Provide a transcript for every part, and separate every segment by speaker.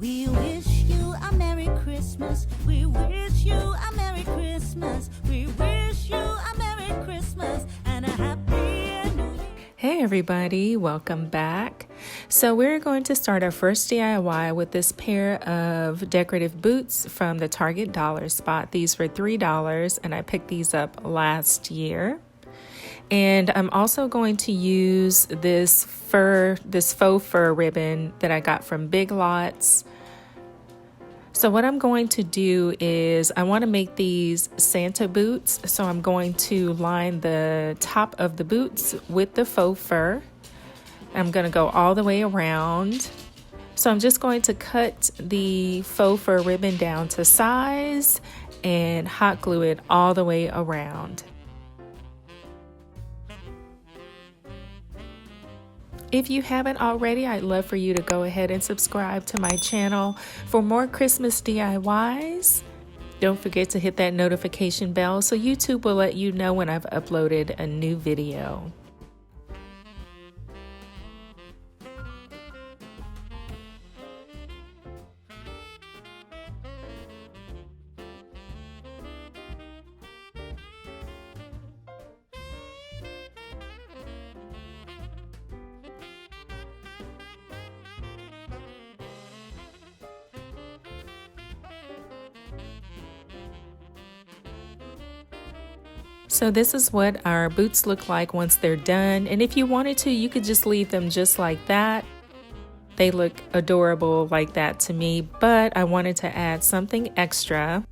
Speaker 1: We wish you a Merry Christmas. We wish you a Merry Christmas. We wish you a Merry Christmas and a Happy New Year.
Speaker 2: Hey everybody, welcome back. So we're going to start our first DIY with this pair of decorative boots from the Target dollar spot. These were $3 and I picked these up last year. And I'm also going to use this faux fur ribbon that I got from Big Lots. So what I'm going to do is I want to make these Santa boots. So I'm going to line the top of the boots with the faux fur. I'm going to go all the way around. So I'm just going to cut the faux fur ribbon down to size and hot glue it all the way around. If you haven't already, I'd love for you to go ahead and subscribe to my channel for more Christmas DIYs. Don't forget to hit that notification bell so YouTube will let you know when I've uploaded a new video. So this is what our boots look like once they're done. And if you wanted to, you could just leave them just like that. They look adorable like that to me, but I wanted to add something extra.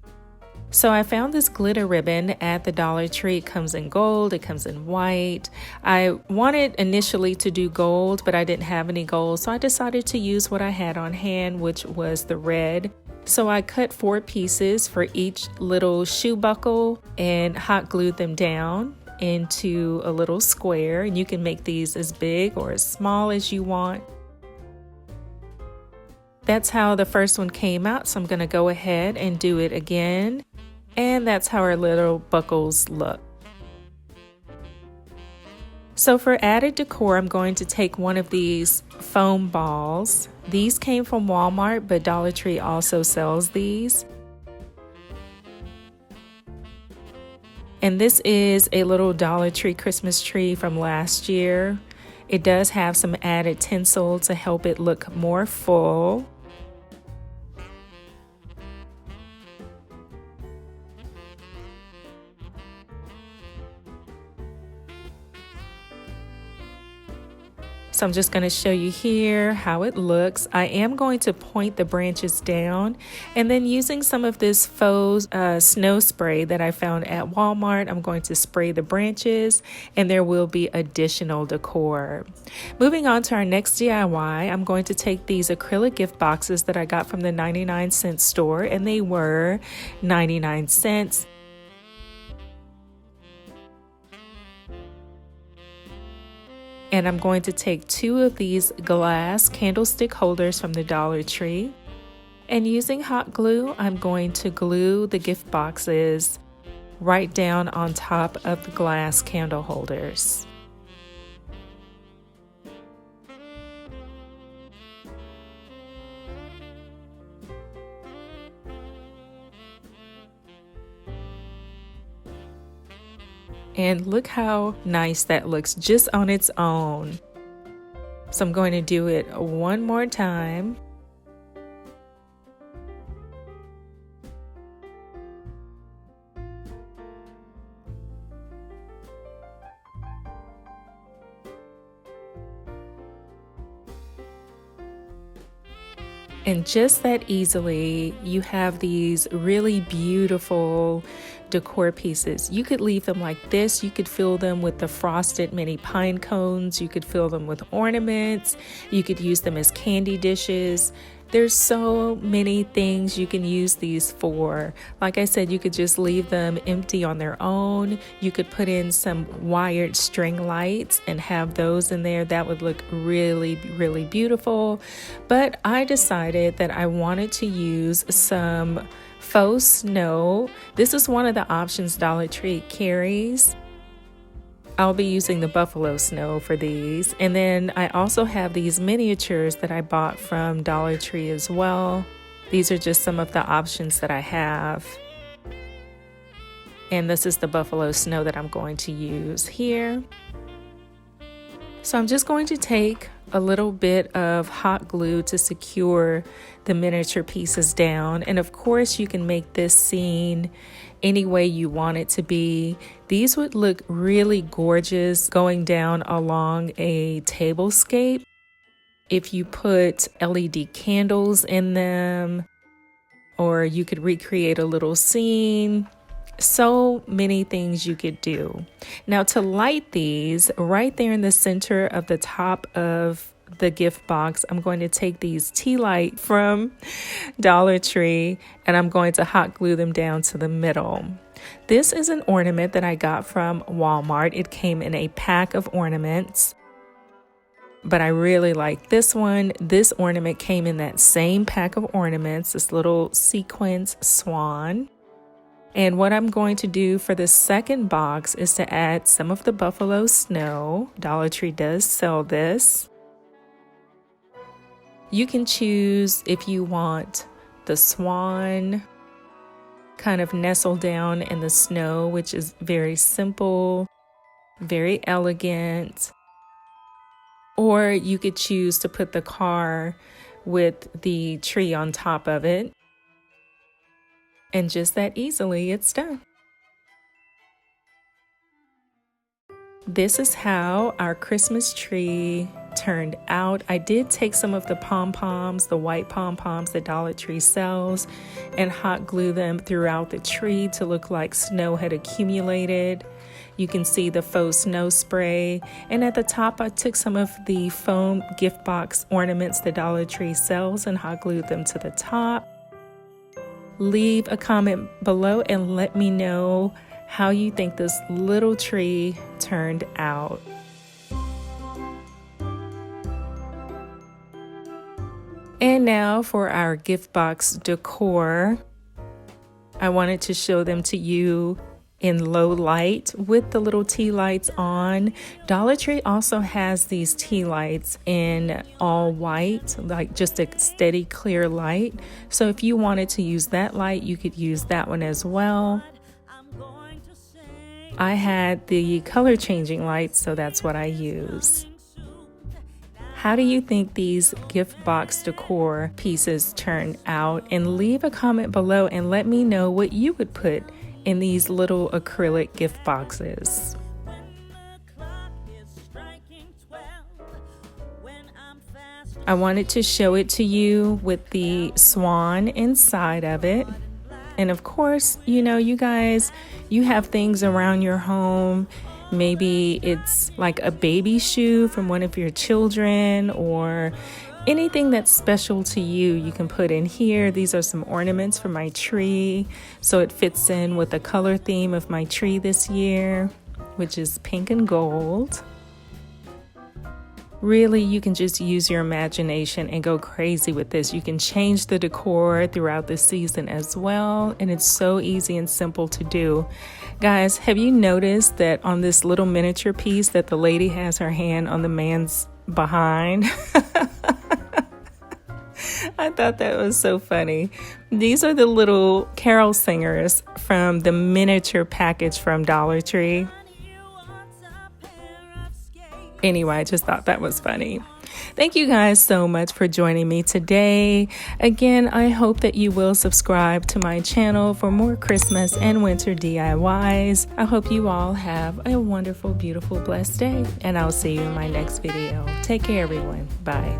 Speaker 2: So I found this glitter ribbon at the Dollar Tree. It comes in gold, it comes in white. I wanted initially to do gold, but I didn't have any gold. So I decided to use what I had on hand, which was the red. So I cut 4 pieces for each little shoe buckle and hot glued them down into a little square. And you can make these as big or as small as you want. That's how the first one came out. So I'm going to go ahead and do it again. And that's how our little buckles look. So for added decor, I'm going to take one of these foam balls. These came from Walmart, but Dollar Tree also sells these. And this is a little Dollar Tree Christmas tree from last year. It does have some added tinsel to help it look more full. So I'm just going to show you here how it looks. I am going to point the branches down and then using some of this faux snow spray that I found at Walmart, I'm going to spray the branches and there will be additional decor. Moving on to our next DIY, I'm going to take these acrylic gift boxes that I got from the 99-cent store and they were 99 cents. And I'm going to take 2 of these glass candlestick holders from the Dollar Tree. And using hot glue, I'm going to glue the gift boxes right down on top of the glass candle holders. And look how nice that looks just on its own. So I'm going to do it one more time. And just that easily, you have these really beautiful decor pieces. You could leave them like this. You could fill them with the frosted mini pine cones. You could fill them with ornaments. You could use them as candy dishes. There's so many things you can use these for. Like I said, you could just leave them empty on their own. You could put in some wired string lights and have those in there. That would look really, really beautiful. But I decided that I wanted to use some faux snow. This is one of the options Dollar Tree carries. I'll be using the buffalo snow for these. And then I also have these miniatures that I bought from Dollar Tree as well. These are just some of the options that I have. And this is the buffalo snow that I'm going to use here. So I'm just going to take a little bit of hot glue to secure the miniature pieces down. And of course, you can make this scene any way you want it to be. These would look really gorgeous going down along a tablescape if you put LED candles in them, or you could recreate a little scene. So many things you could do. Now to light these, right there in the center of the top of the gift box, I'm going to take these tea light from Dollar Tree and I'm going to hot glue them down to the middle. This is an ornament that I got from Walmart. It came in a pack of ornaments, but I really like this one. This ornament came in that same pack of ornaments, this little sequence swan. And what I'm going to do for the second box is to add some of the buffalo snow. Dollar Tree does sell this. You can choose if you want the swan kind of nestled down in the snow, which is very simple, very elegant. Or you could choose to put the car with the tree on top of it. And just that easily, it's done. This is how our Christmas tree turned out. I did take some of the pom-poms, the white pom-poms that Dollar Tree sells, and hot glue them throughout the tree to look like snow had accumulated. You can see the faux snow spray. And at the top, I took some of the foam gift box ornaments that Dollar Tree sells and hot glued them to the top. Leave a comment below and let me know how you think this little tree turned out. And now for our gift box decor. I wanted to show them to you in low light with the little tea lights on. Dollar Tree also has these tea lights in all white, like just a steady clear light. So if you wanted to use that light, you could use that one as well. I had the color changing lights, so that's what I use. How do you think these gift box decor pieces turned out? And leave a comment below and let me know what you would put in these little acrylic gift boxes. I wanted to show it to you with the swan inside of it. And of course, you know, you guys, you have things around your home. Maybe it's like a baby shoe from one of your children, or anything that's special to you, you can put in here. These are some ornaments for my tree, so it fits in with the color theme of my tree this year, which is pink and gold. Really, you can just use your imagination and go crazy with this. You can change the decor throughout the season as well, and it's so easy and simple to do. Guys, have you noticed that on this little miniature piece that the lady has her hand on the man's behind? I thought that was so funny. These are the little carol singers from the miniature package from Dollar Tree. Anyway, I just thought that was funny. Thank you guys so much for joining me today. Again, I hope that you will subscribe to my channel for more Christmas and winter DIYs. I hope you all have a wonderful, beautiful, blessed day, and I'll see you in my next video. Take care, everyone. Bye.